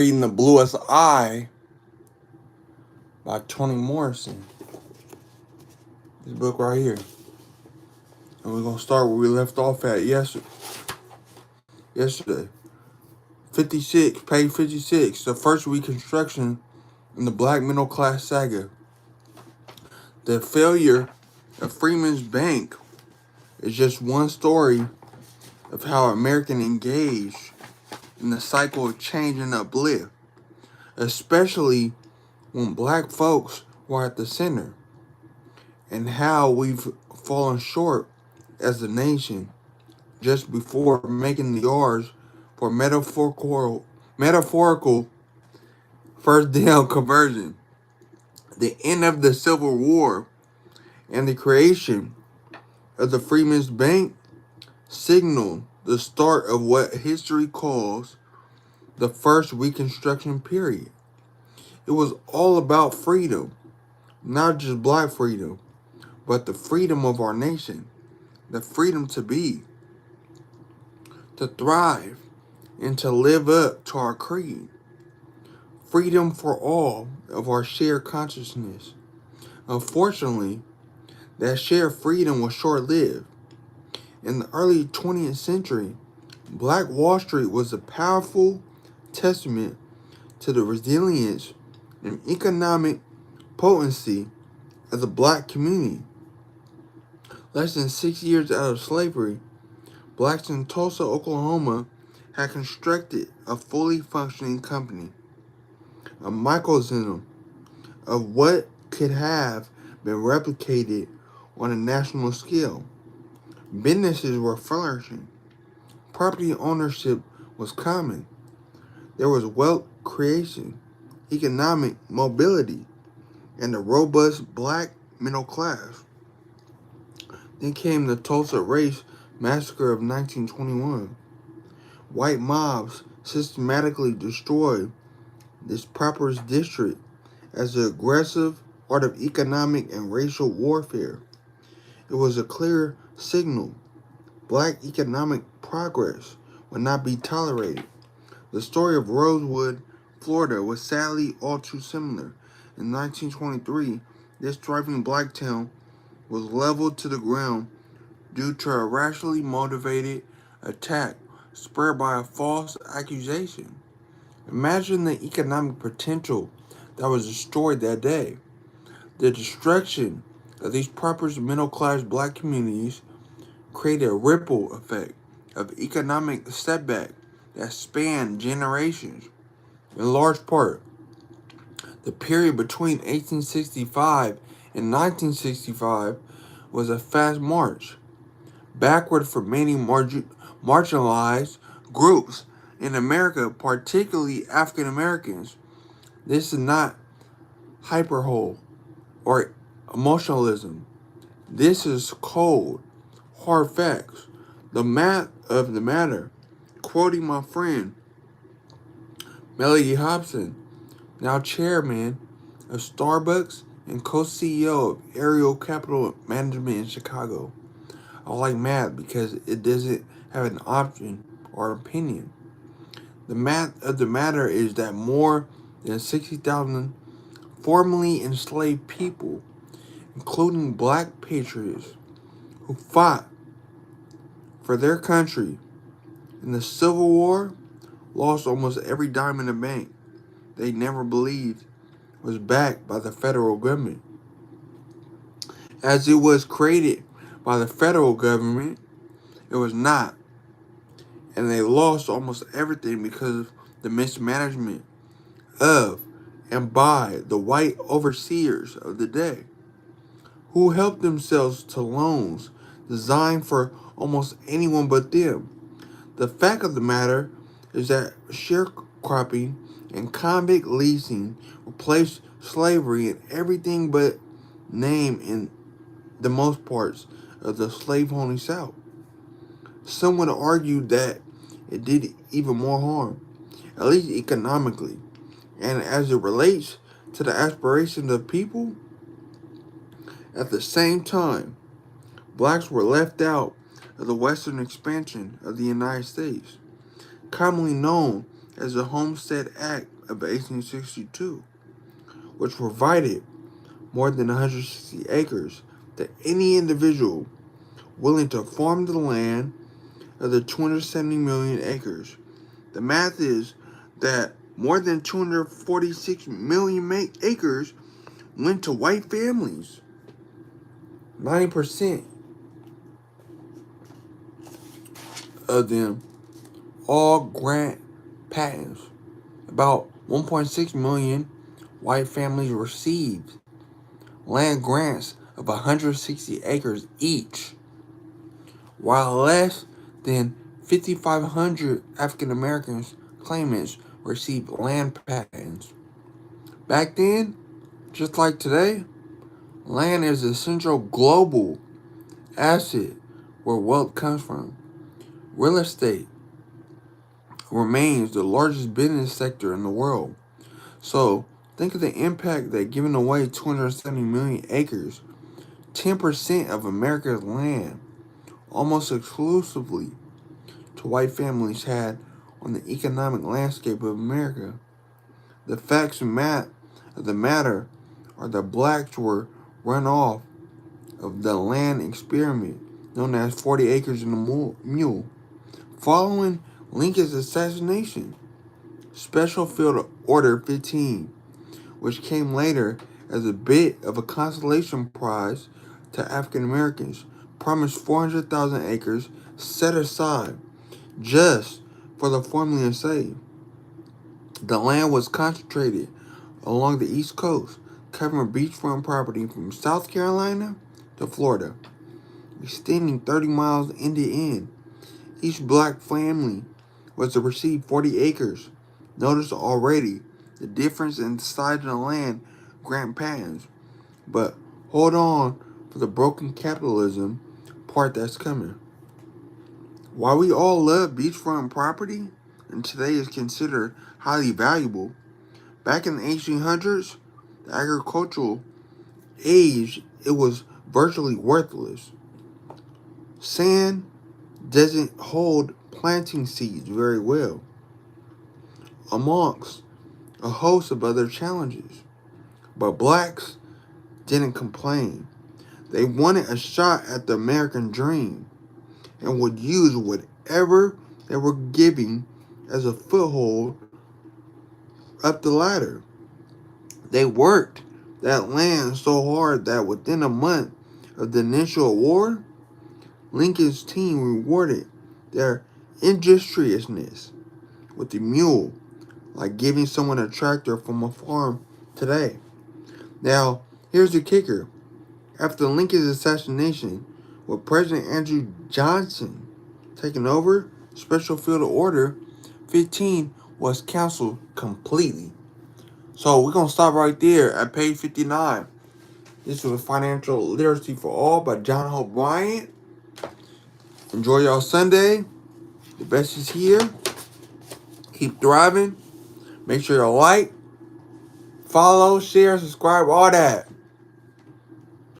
reading The Bluest Eye by Toni Morrison. This book right here. And we're going to start where we left off at yesterday. 56, page 56. The first reconstruction in the black middle class saga. The failure of Freeman's Bank is just one story of how Americans engaged in the cycle of change and uplift, especially when black folks were at the center, and how we've fallen short as a nation just before making the yards for metaphorical first down conversion. The end of the Civil War and the creation of the Freedmen's Bank signaled the start of what history calls the first Reconstruction period. It was all about freedom, not just black freedom, but the freedom of our nation, the freedom to be, to thrive, and to live up to our creed. Freedom for all of our shared consciousness. Unfortunately, that shared freedom was short-lived. In the early 20th century, Black Wall Street was a powerful testament to the resilience and economic potency of the black community. Less than 6 years out of slavery, blacks in Tulsa, Oklahoma had constructed a fully functioning company, a microcosm of what could have been replicated on a national scale. Businesses were flourishing. Property ownership was common. There was wealth creation, economic mobility, and a robust black middle class. Then came the Tulsa Race Massacre of 1921. White mobs systematically destroyed this prosperous district as an aggressive art of economic and racial warfare. It was a clear signal. Black economic progress would not be tolerated. The story of Rosewood, Florida was sadly all too similar. In 1923, this thriving black town was leveled to the ground due to a racially motivated attack spurred by a false accusation. Imagine the economic potential that was destroyed that day. The destruction of these proper middle-class black communities created a ripple effect of economic setback that spanned generations. In large part, the period between 1865 and 1965 was a fast march backward for many marginalized groups in America, particularly African Americans. This is not hyperbole or emotionalism. This is cold, hard facts. The math of the matter. Quoting my friend Melody Hobson, now chairman of Starbucks and co-CEO of Ariel Capital Management in Chicago. I like math because it doesn't have an option or opinion. The math of the matter is that more than 60,000 formerly enslaved people, including black patriots who fought for their country in the Civil War, lost almost every dime in the bank they never believed was backed by the federal government. As it was created by the federal government, it was not. And they lost almost everything because of the mismanagement of and by the white overseers of the day, who helped themselves to loans designed for almost anyone but them. The fact of the matter is that sharecropping and convict leasing replaced slavery in everything but name in the most parts of the slave-owning South. Some would argue that it did even more harm, at least economically. And as it relates to the aspirations of people, at the same time, blacks were left out of the western expansion of the United States, commonly known as the Homestead Act of 1862, which provided more than 160 acres to any individual willing to farm the land of the 270 million acres. The math is that more than 246 million acres went to white families. 90% of them all grant patents. About 1.6 million white families received land grants of 160 acres each, while less than 5,500 African Americans claimants received land patents. Back then, just like today, land is a central global asset where wealth comes from. Real estate remains the largest business sector in the world. So, think of the impact that giving away 270 million acres, 10% of America's land, almost exclusively to white families, had on the economic landscape of America. The facts of the matter are that blacks were run off of the land experiment known as 40 acres and a mule. Following Lincoln's assassination, Special Field Order 15, which came later as a bit of a consolation prize to African Americans, promised 400,000 acres set aside just for the formerly enslaved. The land was concentrated along the East Coast, covering beachfront property from South Carolina to Florida, extending 30 miles end to end. Each black family was to receive 40 acres. Notice already the difference in the size of the land grant patents. But hold on for the broken capitalism part that's coming. While we all love beachfront property and today is considered highly valuable, back in the 1800s, the agricultural age, it was virtually worthless. Sand doesn't hold planting seeds very well, amongst a host of other challenges. But blacks didn't complain. They wanted a shot at the American dream and would use whatever they were giving as a foothold up the ladder. They worked that land so hard that within a month of the initial war, Lincoln's team rewarded their industriousness with the mule, like giving someone a tractor from a farm today. Now, here's the kicker. After Lincoln's assassination, with President Andrew Johnson taking over, Special Field Order 15 was canceled completely. So we're going to stop right there at page 59. This was Financial Literacy for All by John Hope Bryant. Enjoy y'all Sunday. The best is here. Keep thriving. Make sure you like, follow, share, subscribe, all that.